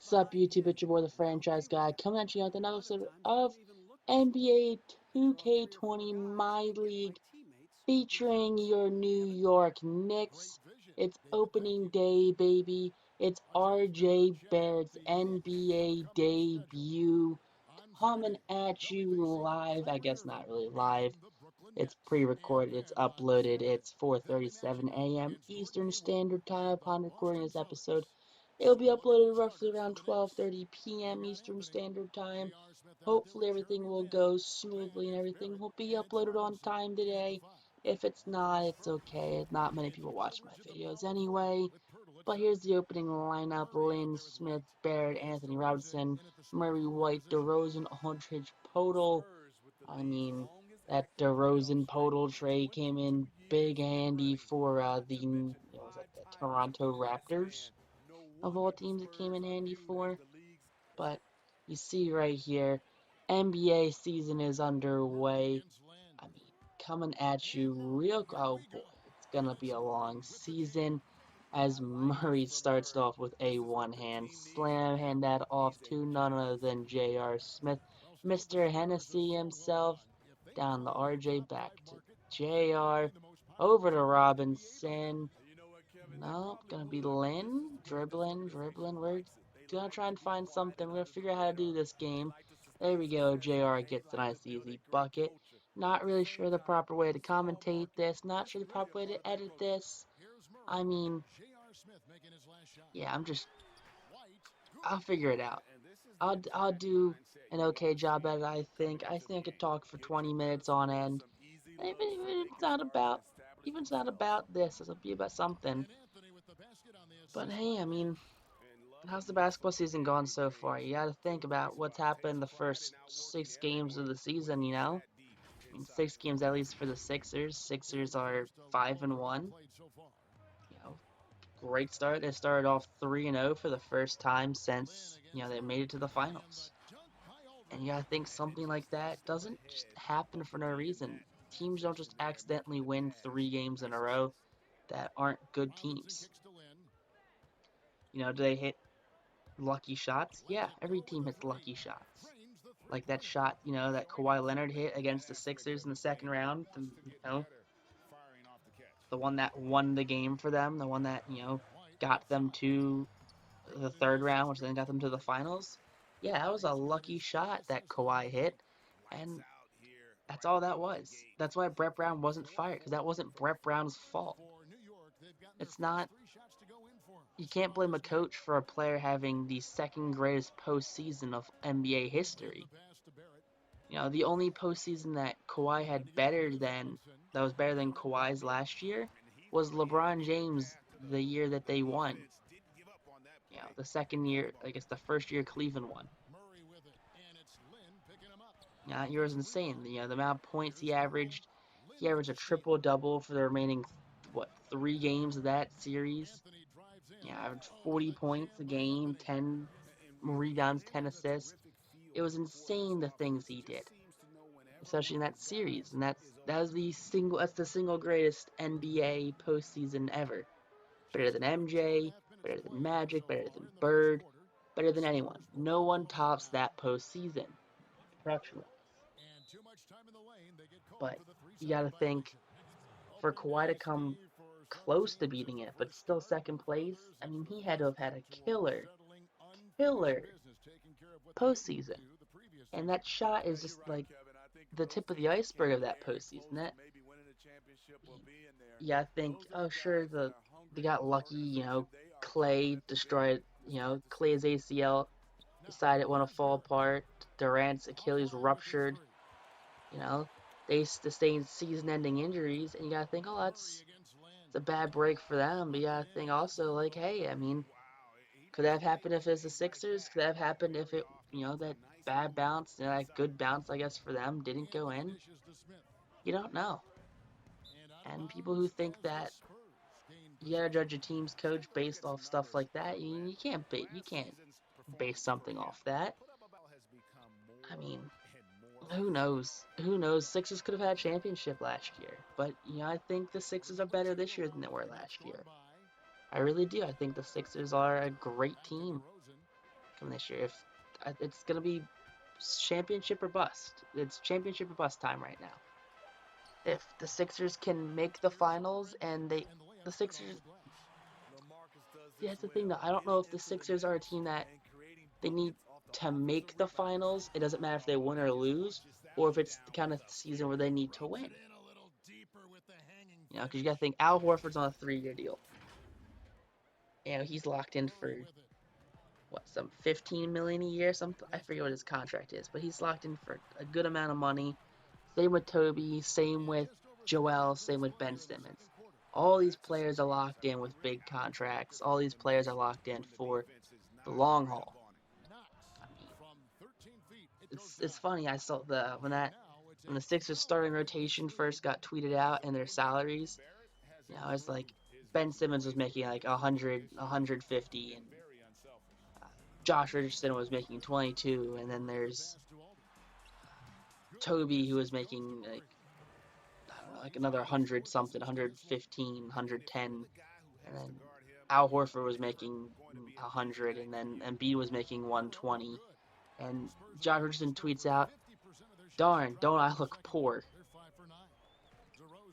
What's up, YouTube? It's your boy, the Franchise Guy, coming at you with another episode of NBA 2K20 My League, featuring your New York Knicks. It's opening day, baby. It's RJ Barrett's NBA debut, coming at you live. I guess not really live. It's pre-recorded. It's uploaded. It's 4:37 a.m. Eastern Standard Time upon recording this episode. It'll be uploaded roughly around 12:30 p.m. Eastern Standard Time. Hopefully everything will go smoothly and everything will be uploaded on time today. If it's not, it's okay. Not many people watch my videos anyway. But here's the opening lineup: Lynn, Smith, Barrett, Anthony Robinson, Murray White, DeRozan, Aldridge, Podol. I mean, that DeRozan Podol trade came in big handy for the Toronto Raptors of all teams it came in handy for. But you see right here, NBA season is underway. I mean, coming at you oh boy, it's gonna be a long season as Murray starts it off with a one-hand slam, hand that off to none other than J.R. Smith, Mr. Hennessy himself, down the RJ, back to J.R., over to Robinson. Nope, gonna be Lynn, dribbling. We're gonna try and find something. We're gonna figure out how to do this game. There we go. JR gets a nice easy bucket. Not really sure the proper way to commentate this. Not sure the proper way to edit this. I mean, yeah, I'll figure it out. I'll do an okay job at it. I think I could talk for 20 minutes on end. Even it's not about this. It'll be about something. But hey, I mean, how's the basketball season gone so far? You got to think about what's happened the first 6 games of the season. I mean, 6 games at least for the Sixers. Sixers are 5-1. You know, great start. They started off 3-0 for the first time since they made it to the finals. And you got to think something like that doesn't just happen for no reason. Teams don't just accidentally win 3 games in a row that aren't good teams. Do they hit lucky shots? Yeah, every team hits lucky shots. Like that shot, that Kawhi Leonard hit against the Sixers in the second round, the one that won the game for them, the one that, got them to the third round, which then got them to the finals. Yeah, that was a lucky shot that Kawhi hit, and that's all that was. That's why Brett Brown wasn't fired, because that wasn't Brett Brown's fault. It's not. You can't blame a coach for a player having the second greatest postseason of NBA history. The only postseason that Kawhi had that was better than Kawhi's last year was LeBron James the year that they won. The second year, I guess the first year Cleveland won. That year was insane. The amount of points he averaged a triple double for the remaining 3 games of that series. Yeah, averaged 40 points a game, 10 rebounds, 10 assists. It was insane the things he did, especially in that series. And that's the single greatest NBA postseason ever. Better than MJ, better than Magic, better than Bird, better than anyone. No one tops that postseason. Production. But you got to think, for Kawhi to come close to beating it, but still second place, I mean, he had to have had a killer postseason. And that shot is just like the tip of the iceberg of that postseason. Yeah, I think, oh, sure, they got lucky, Clay destroyed, Clay's ACL decided it want to fall apart. Durant's Achilles ruptured. You know, they sustained season-ending injuries, and you gotta think, oh, it's a bad break for them. But you gotta think also, like, hey, I mean, could that have happened if it's the Sixers? Could that have happened if that bad bounce, that good bounce, I guess, for them didn't go in? You don't know. And people who think that you gotta judge a team's coach based off stuff like that, you can't base something off that. I mean, who knows? Who knows? Sixers could have had a championship last year, but I think the Sixers are better this year than they were last year. I really do. I think the Sixers are a great team. coming this year. If it's gonna be championship or bust. It's championship or bust time right now. If the Sixers can make the finals and the Sixers, yeah, that's the thing though. I don't know if the Sixers are a team that they need to make the finals. It doesn't matter if they win or lose, or if it's the kind of season where they need to win. Because you got to think Al Horford's on a 3-year deal. He's locked in for some $15 million a year. I forget what his contract is, but he's locked in for a good amount of money. Same with Toby. Same with Joel. Same with Ben Simmons. All these players are locked in with big contracts. All these players are locked in for the long haul. I mean, it's funny. I saw when the Sixers starting rotation first got tweeted out and their salaries. It's like Ben Simmons was making like 100, 150, and Josh Richardson was making 22, and then there's Toby who was making like I don't know, like another 100 something, 115, 110, and then Al Horford was making 100, and then Embiid was making 120, and Josh Richardson tweets out, "Darn, don't I look poor?"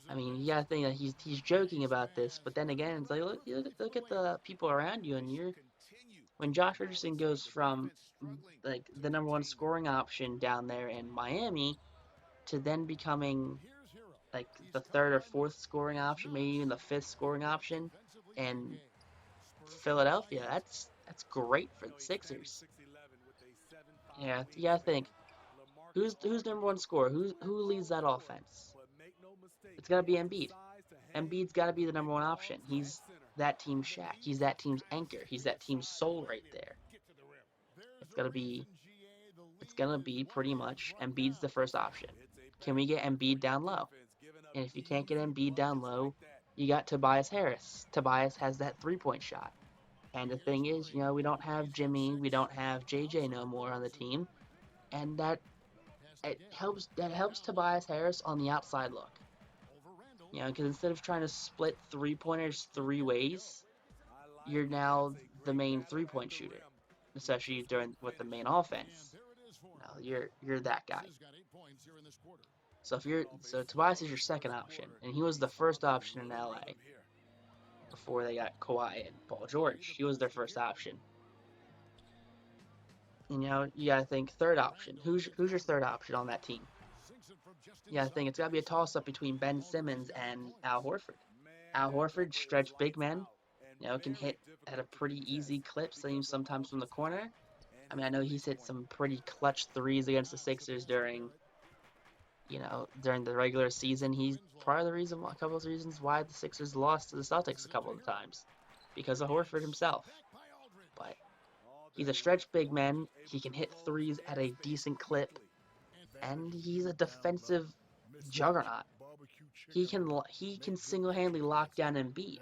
I mean, you gotta think that he's joking about this, but then again, it's like look at the people around you, and when Josh Richardson goes from like the number one scoring option down there in Miami to then becoming like the third or fourth scoring option, maybe even the fifth scoring option, and Philadelphia, that's great for the Sixers. Yeah, you gotta think who's number one scorer, who leads that offense? It's gotta be Embiid. Embiid's gotta be the number one option. He's that team's Shaq. He's that team's anchor. He's that team's soul right there. It's gonna be pretty much Embiid's the first option. Can we get Embiid down low? And if you can't get Embiid down low, you got Tobias Harris. Tobias has that 3-point shot. And the thing is, we don't have Jimmy, we don't have JJ no more on the team, and that helps Tobias Harris on the outside look. Because instead of trying to split 3-pointers 3 ways, you're now the main 3-point shooter, especially with the main offense. Now you're that guy. So Tobias is your second option, and he was the first option in LA before they got Kawhi and Paul George. He was their first option. You gotta think third option. Who's your third option on that team? You gotta think it's gotta be a toss-up between Ben Simmons and Al Horford. Al Horford, stretch big man, can hit at a pretty easy clip, sometimes from the corner. I mean, I know he's hit some pretty clutch threes against the Sixers during the regular season. He's part of a couple of reasons why the Sixers lost to the Celtics a couple of times, because of Horford himself. But he's a stretch big man. He can hit threes at a decent clip, and he's a defensive juggernaut. He can single-handedly lock down Embiid.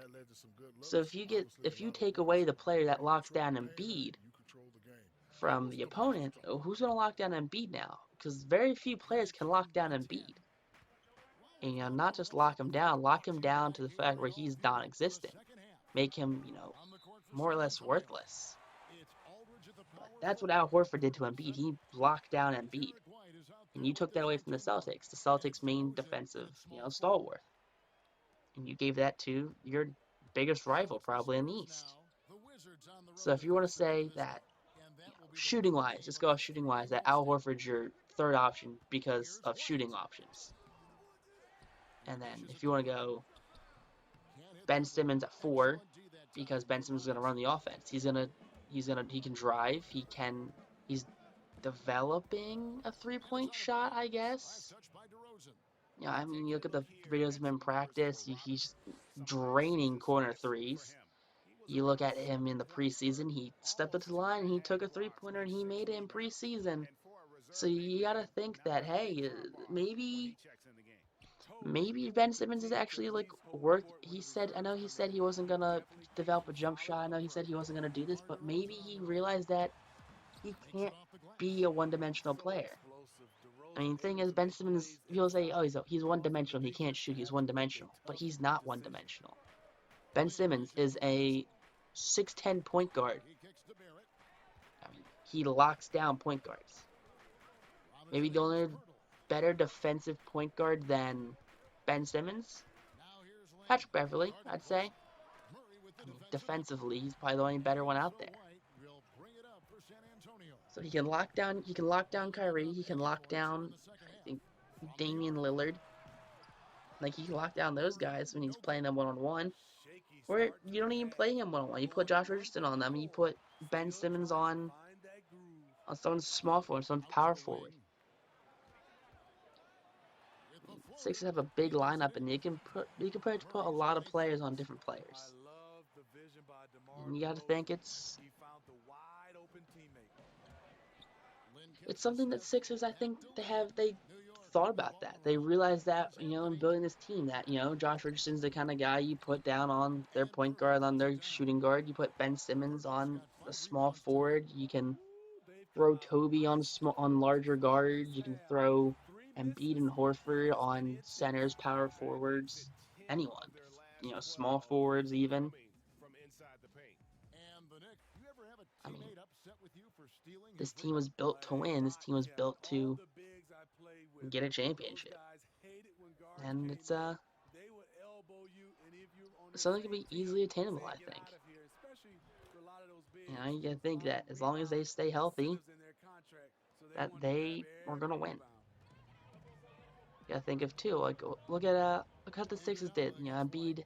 So if you take away the player that locks down Embiid from the opponent, who's going to lock down Embiid now? Because very few players can lock down Embiid. And not just lock him down to the fact where he's non-existent. Make him, more or less worthless. But that's what Al Horford did to Embiid. He locked down Embiid. And you took that away from the Celtics' main defensive, stalwart. And you gave that to your biggest rival probably in the East. So if you want to say that, shooting-wise, just go off shooting-wise, that Al Horford's your third option because of shooting options. And then if you want to go Ben Simmons at 4, because Ben Simmons is going to run the offense. He can drive. He's developing a 3-point shot, I guess. I mean, you look at the videos of him in practice, he's draining corner threes. You look at him in the preseason, he stepped up to the line and he took a 3-pointer and he made it in preseason. So you gotta think that, hey, maybe Ben Simmons is actually work. I know he said he wasn't gonna develop a jump shot. I know he said he wasn't gonna do this, but maybe he realized that he can't be a one-dimensional player. I mean, the thing is, Ben Simmons, people say, oh, he's one-dimensional, he can't shoot, he's one-dimensional. But he's not one-dimensional. Ben Simmons is a 6'10" point guard. I mean, he locks down point guards. Maybe the only better defensive point guard than Ben Simmons, Patrick Beverley, I'd say. I mean, defensively, he's probably the only better one out there. So he can lock down. He can lock down Kyrie. He can lock down, I think, Damian Lillard. Like he can lock down those guys when he's playing them one-on-one. Or you don't even play him one-on-one. You put Josh Richardson on them. You put Ben Simmons on someone's small forward, someone's power forward. Sixers have a big lineup, and you can put a lot of players on different players. And you got to think it's something that Sixers, I think they thought about that. They realized that, in building this team that, Josh Richardson's the kind of guy you put down on their point guard, on their shooting guard. You put Ben Simmons on a small forward. You can throw Toby on larger guards. You can throw Embiid and Horford on centers, power forwards, anyone. Small forwards even. I mean, this team was built to win. This team was built to get a championship. And it's something that can be easily attainable, I think. You gotta think that as long as they stay healthy, that they are gonna win. You gotta think of too, like look how the Sixers did. Embiid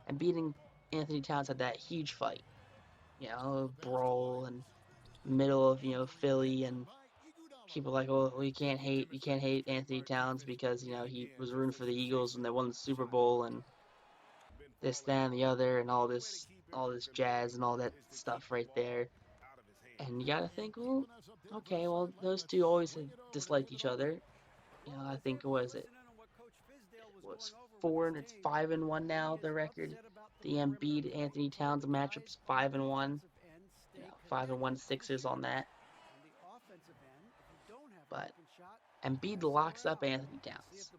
and Anthony Towns had that huge fight. Brawl and middle of Philly, and people like, well, you can't hate Anthony Towns because he was rooting for the Eagles when they won the Super Bowl and this, that, and the other, and all this jazz and all that stuff right there. And you gotta think, well, okay, well, those two always had disliked each other. I think it was 5-1 now, the record. The Embiid Anthony Towns matchup's 5-1. 5-1 Sixers on that. But Embiid locks up Anthony Towns.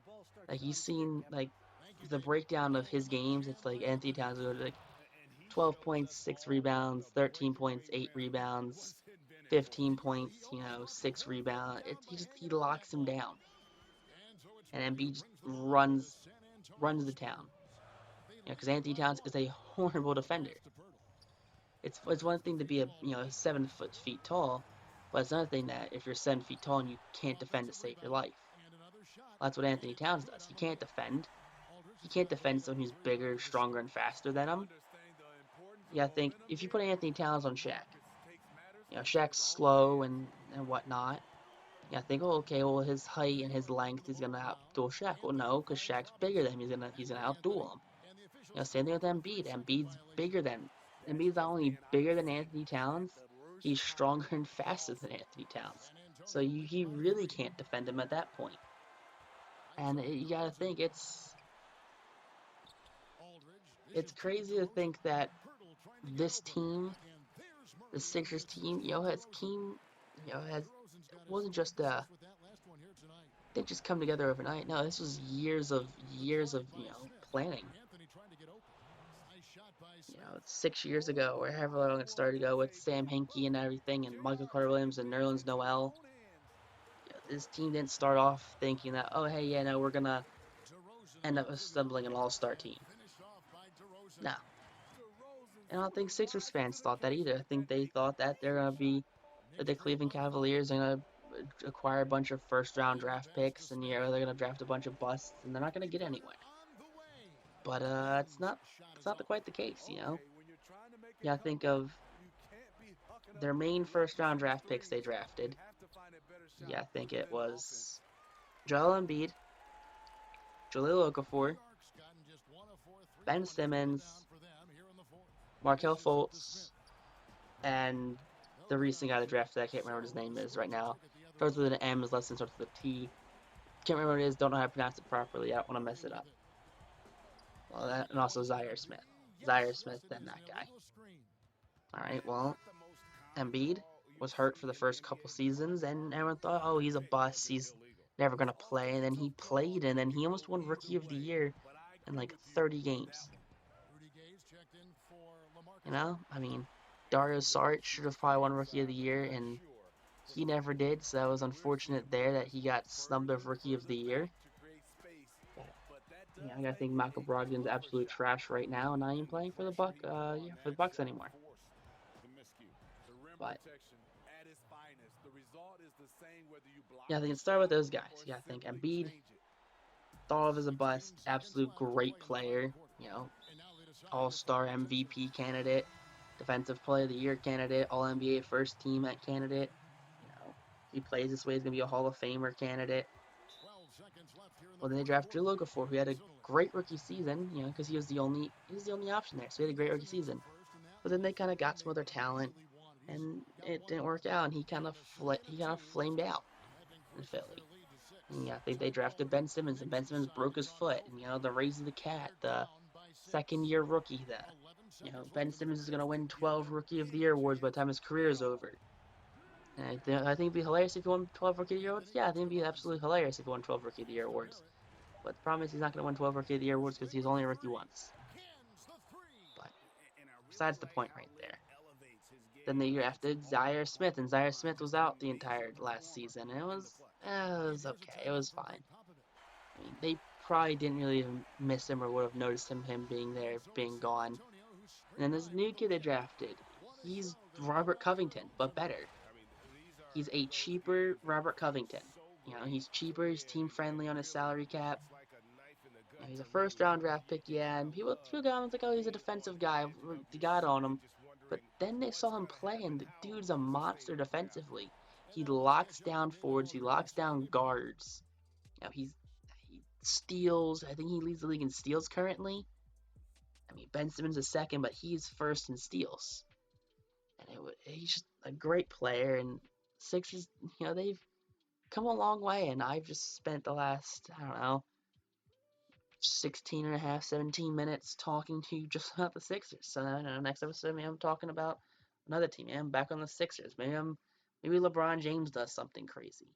Like, you've seen, like, the breakdown of his games. It's like Anthony Towns would like 12 points, 6 rebounds, 13 points, 8 rebounds, 15 points, 6 rebounds. He locks him down. And Embiid just runs the town. Because Anthony Towns is a horrible defender. It's one thing to be a 7 feet tall, but it's another thing that if you're 7 feet tall and you can't defend to save your life. That's what Anthony Towns does. He can't defend. He can't defend someone who's bigger, stronger, and faster than him. I think if you put Anthony Towns on Shaq, Shaq's slow and whatnot. I think, his height and his length is gonna outduel Shaq. Well, no, because Shaq's bigger than him. He's gonna outduel him. Same thing with Embiid. Embiid's not only bigger than Anthony Towns, he's stronger and faster than Anthony Towns. So he really can't defend him at that point. And you gotta think it's crazy to think that this team, the Sixers team, wasn't just they just come together overnight. No, this was years of planning. 6 years ago, or however long it started ago, with Sam Hinkie and everything, and Michael Carter-Williams and Nerlens Noel. This team didn't start off thinking that, we're gonna end up assembling an all-star team. No. And I don't think Sixers fans thought that either. I think they thought that the Cleveland Cavaliers are gonna acquire a bunch of first-round draft picks, and they're gonna draft a bunch of busts, and they're not gonna get anywhere. But it's not quite the case, I think of their main first-round draft picks they drafted. I think it was Joel Embiid, Jahlil Okafor, Ben Simmons, Markelle Fultz, and the recent guy they drafted, I can't remember what his name is right now. Starts with an M, is less than starts with a T. Can't remember what it is, don't know how to pronounce it properly, I don't want to mess it up. Well, and also Zaire Smith. Zaire Smith, then that guy. Alright, well, Embiid was hurt for the first couple seasons, and everyone thought, he's a bust, he's never going to play, and then he played, and then he almost won Rookie of the Year in like 30 games. Dario Saric should have probably won Rookie of the Year in He never did, so that was unfortunate there that he got snubbed of Rookie of the Year. But yeah, I gotta think Michael Brogdon's absolute trash right now, and not even playing for the for the Bucks anymore. But yeah, I think it start with those guys. Yeah, I think Embiid, thought of as a bust, absolute great player. All-Star MVP candidate, Defensive Player of the Year candidate, All NBA First Team candidate. He plays this way, he's gonna be a Hall of Famer candidate. Well, then they draft Drew Okafor, who had a great rookie season, because he was the only option there, so he had a great rookie season. But then they kind of got some other talent, and it didn't work out, and he kind of flamed out in Philly. And yeah, they drafted Ben Simmons, and Ben Simmons broke his foot, and the raise of the cat, the second-year rookie, Ben Simmons is gonna win 12 Rookie of the Year awards by the time his career is over. And I think it'd be hilarious if he won 12 Rookie of the Year awards. Yeah, I think it'd be absolutely hilarious if he won 12 Rookie of the Year awards. But the problem is he's not going to win 12 Rookie of the Year awards because he's only a rookie once. But besides the point right there. Then they drafted Zaire Smith, and Zaire Smith was out the entire last season, and it was okay. It was fine. I mean, they probably didn't really even miss him or would have noticed him being there, being gone. And then this new kid they drafted, he's Robert Covington, but better. He's a cheaper Robert Covington. He's cheaper, he's team friendly on his salary cap. He's a first round draft pick, yeah, and people got him like, oh, he's a defensive guy. They got on him. But then they saw him play, and the dude's a monster defensively. He locks down forwards, he locks down guards. He steals. I think he leads the league in steals currently. I mean, Ben Simmons is second, but he's first in steals. And he's just a great player, and Sixers, they've come a long way, and I've just spent the last, 16 and a half, 17 minutes talking to you just about the Sixers. So next episode, maybe I'm talking about another team. Maybe I'm back on the Sixers. Maybe LeBron James does something crazy.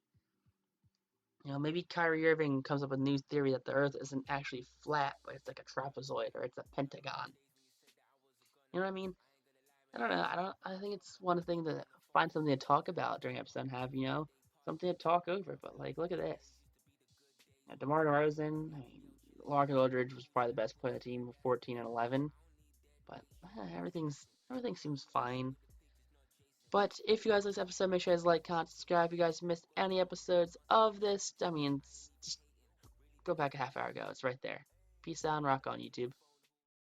Maybe Kyrie Irving comes up with a new theory that the Earth isn't actually flat, but it's like a trapezoid or it's a pentagon. You know what I mean? I don't know. I think it's one thing to find something to talk about during episode and have, something to talk over. But look at this. DeMar DeRozan, Marcus Aldridge was probably the best player on the team with 14 and 11. But everything seems fine. But if you guys like this episode, make sure you guys like, comment, subscribe. If you guys missed any episodes of this, just go back a half hour ago. It's right there. Peace out and rock on, YouTube.